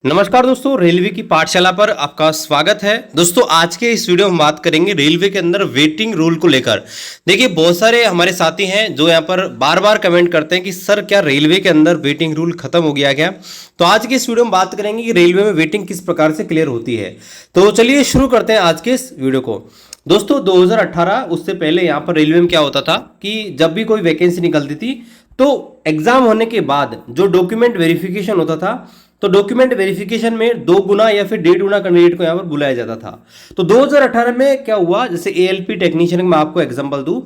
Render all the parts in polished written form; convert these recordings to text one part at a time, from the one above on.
नमस्कार दोस्तों, रेलवे की पाठशाला पर आपका स्वागत है। दोस्तों आज के इस वीडियो में हम बात करेंगे रेलवे के अंदर वेटिंग रूल को लेकर। देखिए बहुत सारे हमारे साथी हैं जो यहाँ पर बार बार कमेंट करते हैं कि सर क्या रेलवे के अंदर वेटिंग रूल खत्म हो गया क्या। तो आज के इस वीडियो में बात करेंगे कि रेलवे में वेटिंग किस प्रकार से क्लियर होती है। तो चलिए शुरू करते हैं आज के इस वीडियो को। दोस्तों 2018 उससे पहले यहाँ पर रेलवे में क्या होता था कि जब भी कोई वैकेंसी निकलती थी तो एग्जाम होने के बाद जो डॉक्यूमेंट वेरिफिकेशन होता था, तो डॉक्यूमेंट वेरिफिकेशन में 2 गुना या फिर 1.5 गुना कैंडिडेट को यहाँ पर बुलाया जाता था। तो 2018 में क्या हुआ, जैसे एएलपी टेक्नीशियन मैं आपको एग्जांपल दूं,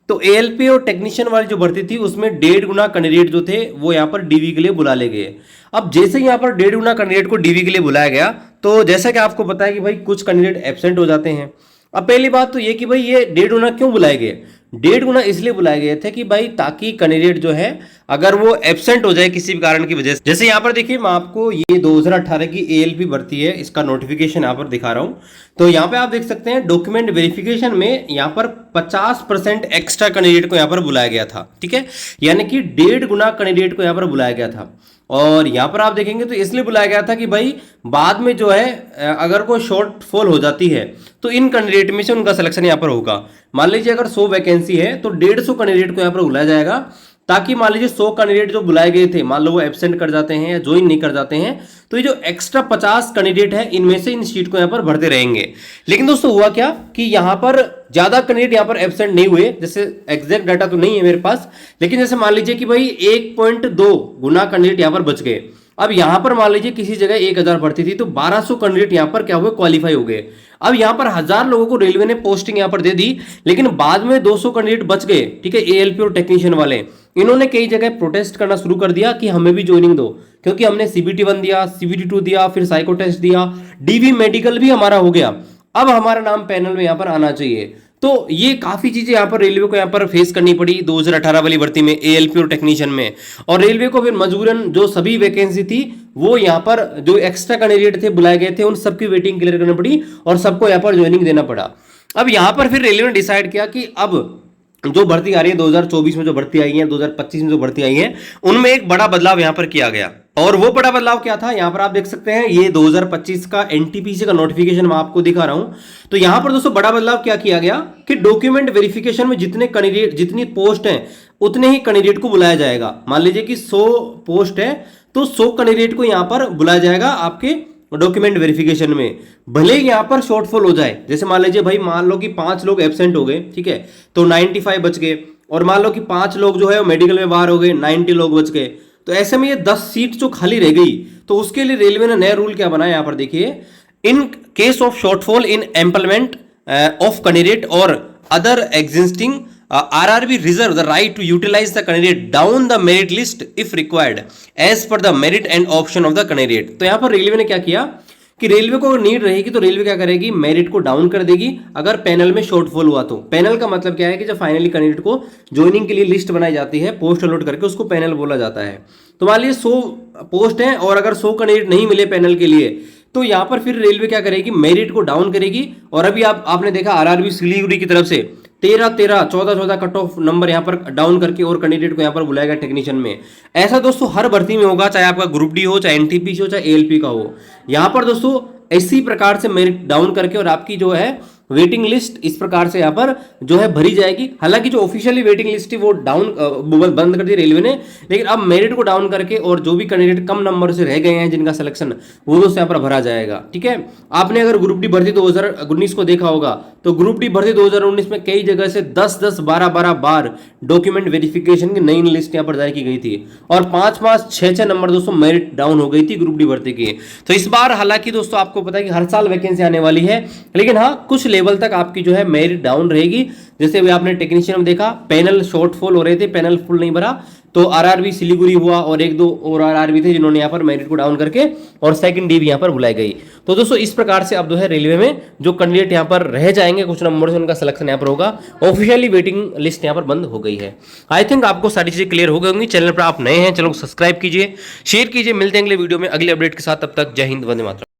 तो एएलपी और टेक्नीशियन वाली जो भर्ती थी उसमें 1.5 गुना कैंडिडेट जो थे वो यहाँ पर डीवी के लिए बुला ले गए। अब जैसे यहाँ पर 1.5 गुना कैंडिडेट को डीवी के लिए बुलाया गया, तो जैसा कि आपको पता है कि भाई कुछ कैंडिडेट एब्सेंट हो जाते हैं। अब पहली बात तो ये कि भाई ये 1.5 गुना क्यों बुलाए गए। 1.5 गुना इसलिए बुलाए गए थे कि भाई ताकि कैंडिडेट जो है अगर वो एब्सेंट हो जाए किसी भी कारण की वजह से, जैसे यहाँ पर देखिए मैं आपको ये 2018 की एएलपी भर्ती है, इसका नोटिफिकेशन यहाँ पर दिखा रहा हूँ। तो यहाँ पे आप देख सकते हैं डॉक्यूमेंट वेरिफिकेशन में यहाँ पर 50% एक्स्ट्रा कैंडिडेट को यहाँ पर बुलाया गया था। ठीक है, यानी कि 1.5 गुना कैंडिडेट को यहाँ पर बुलाया गया था। और यहाँ पर आप देखेंगे तो इसलिए बुलाया गया था कि भाई बाद में जो है अगर कोई शॉर्ट फॉल हो जाती है तो इन कैंडिडेट में से उनका सिलेक्शन यहाँ पर होगा। मान लीजिए अगर 100 वैकेंसी है तो 150 कैंडिडेट को यहाँ पर बुलाया जाएगा, ताकि मान लीजिए 100 कैंडिडेट जो बुलाए गए थे मान लो वो एब्सेंट कर जाते हैं या ज्वाइन नहीं कर जाते हैं, तो ये जो एक्स्ट्रा 50 कैंडिडेट है इनमें से इन सीट को यहाँ पर भरते रहेंगे। लेकिन दोस्तों हुआ क्या कि यहाँ पर ज्यादा कैंडिडेट यहाँ पर एब्सेंट नहीं हुए। जैसे एग्जैक्ट डाटा तो नहीं है मेरे पास, लेकिन जैसे मान लीजिए कि भाई 1.2 गुना कैंडिडेट यहाँ पर बच गए। अब यहां पर मान लीजिए किसी जगह 1000 भर्ती थी तो 1200 कैंडिडेट यहां पर क्या हुए, क्वालिफाई हो गए। अब यहां पर 1000 लोगों को रेलवे ने पोस्टिंग यहां पर दे दी, लेकिन बाद में 200 कैंडिडेट बच गए। ठीक है, एएलपी और टेक्नीशियन वाले इन्होंने कई जगह प्रोटेस्ट करना शुरू कर दिया कि हमें भी ज्वाइनिंग दो, क्योंकि हमने सीबीटी 1 दिया, सीबीटी 2 दिया, फिर साइको टेस्ट दिया, डीवी मेडिकल भी हमारा हो गया, अब हमारा नाम पैनल में यहां पर आना चाहिए। तो ये काफी चीजें यहाँ पर रेलवे को यहाँ पर फेस करनी पड़ी 2018 वाली भर्ती में एएलपी और टेक्नीशियन में। और रेलवे को फिर मजबूरन जो सभी वैकेंसी थी वो यहाँ पर जो एक्स्ट्रा कैंडिडेट थे बुलाए गए थे उन सबकी वेटिंग क्लियर करनी पड़ी और सबको यहाँ पर ज्वाइनिंग देना पड़ा। अब यहाँ पर फिर रेलवे ने डिसाइड किया कि अब जो भर्ती आ रही है 2024 में जो भर्ती आई है, 2025 में जो भर्ती आई है, उनमें एक बड़ा बदलाव यहां पर किया गया। और वो बड़ा बदलाव क्या था, यहां पर आप देख सकते हैं ये 2025 का एनटीपीसी का नोटिफिकेशन मैं आपको दिखा रहा हूं। तो यहां पर दोस्तों बड़ा बदलाव क्या किया गया कि डॉक्यूमेंट वेरिफिकेशन में जितने कैंडिडेट जितनी पोस्ट है उतने ही कैंडिडेट को बुलाया जाएगा। मान लीजिए कि 100 पोस्ट है तो 100 कैंडिडेट को यहां पर बुलाया जाएगा आपके डॉक्यूमेंट वेरिफिकेशन में, भले ही यहां पर शॉर्टफॉल हो जाए। जैसे मान लीजिए भाई मान लो कि 5 लोग एब्सेंट हो गए, ठीक है, तो 95 बच गए, और मान लो कि 5 लोग जो है मेडिकल में बाहर हो गए, 90 लोग बच गए। तो ऐसे में ये 10 सीट जो खाली रह गई, तो उसके लिए रेलवे ने नया रूल क्या बनाया, यहां पर देखिए, in case of shortfall in employment of candidate और other existing RRB reserve the right to utilize the candidate down the merit list if required as per the merit and option of the candidate। तो यहां पर railway ने क्या किया कि railway को need रहेगी तो रेलवे क्या करेगी, मेरिट को डाउन कर देगी अगर पैनल में शॉर्टफॉल हुआ तो। पैनल का मतलब क्या है कि जब फाइनली कैंडिडेट को ज्वाइनिंग के लिए लिस्ट बनाई जाती है, पोस्ट अलॉट करके, उसको पैनल बोला जाता है। तो मान लीजिए 100 पोस्ट है और अगर 100 कैंडिडेट नहीं मिले पैनल के लिए, तो यहां पर फिर रेलवे क्या करेगी, मेरिट को डाउन करेगी। और अभी आपने देखा आरआरबी सिलीगुड़ी की तरफ से 14 कट ऑफ नंबर यहां पर डाउन करके और कैंडिडेट को यहां पर बुलाएगा टेक्नीशियन में। ऐसा दोस्तों हर भर्ती में होगा, चाहे आपका ग्रुप डी हो, चाहे एनटीपीसी हो, चाहे एएलपी का हो। यहां पर दोस्तों इसी प्रकार से मेरिट डाउन करके और आपकी जो है वेटिंग लिस्ट इस प्रकार से यहाँ पर जो है भरी जाएगी। हालांकि जो ऑफिशियली वेटिंग लिस्ट थी वो डाउन बंद कर दी रेलवे ने, लेकिन अब मेरिट को डाउन करके और जो भी कैंडिडेट कम नंबर से रह गए हैं जिनका सिलेक्शन, वो दोस्तों यहाँ पर भरा जाएगा। ठीक है, आपने अगर ग्रुप डी भर्ती 2019 को देखा होगा तो ग्रुप डी भर्ती 2019 में कई जगह से 10-10, 12-12 बार डॉक्यूमेंट वेरिफिकेशन की नई लिस्ट यहाँ पर जारी की गई थी और 5-5, 6-6 नंबर दोस्तों मेरिट डाउन हो गई थी ग्रुप डी भर्ती की। तो इस बार हालांकि दोस्तों आपको पता है कि हर साल वैकेंसी आने वाली है, लेकिन हाँ कुछ लेवल तक आपकी जो है मेरिट डाउन रहेगी। जैसे अभी आपने टेक्नीशियन में देखा पैनल शॉर्टफॉल हो रहे थे, पैनल फुल नहीं भरा, तो आरआरबी सिलीगुड़ी हुआ और 1-2 और आरआरबी थे जिन्होंने यहाँ पर मेरिट को डाउन करके और सेकंड डी भी यहाँ पर बुलाई गई। तो दोस्तों इस प्रकार से अब जो है रेलवे में जो कैंडिडेट यहाँ पर रह जाएंगे कुछ नंबर से, उनका सिलेक्शन यहाँ पर होगा। ऑफिशियली वेटिंग लिस्ट यहाँ पर बंद हो गई है। आई थिंक आपको सारी चीजें क्लियर हो गई होंगी। चैनल पर आप नए हैं, चैनल को सब्सक्राइब कीजिए, शेयर कीजिए। मिलते हैं अगले वीडियो में अगले अपडेट के साथ, तब तक जय हिंद, वंदे मातरम।